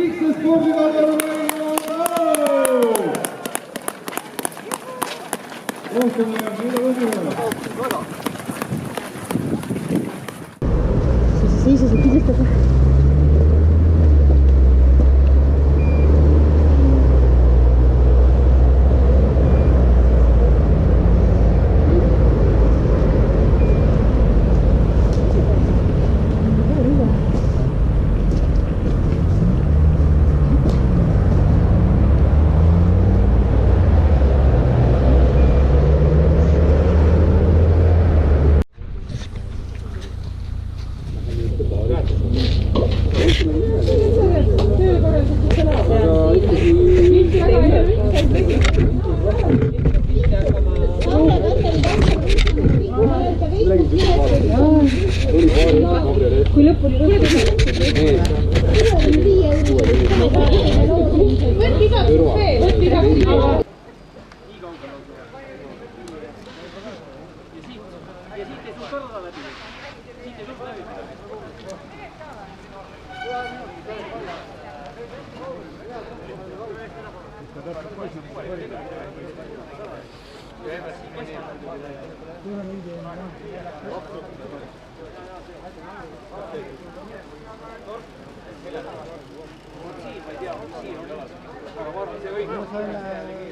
X spordikolla Siis on pildistada. Kui lõpuni ma ei tea, mis siin on. Aga ma arvan, see õige.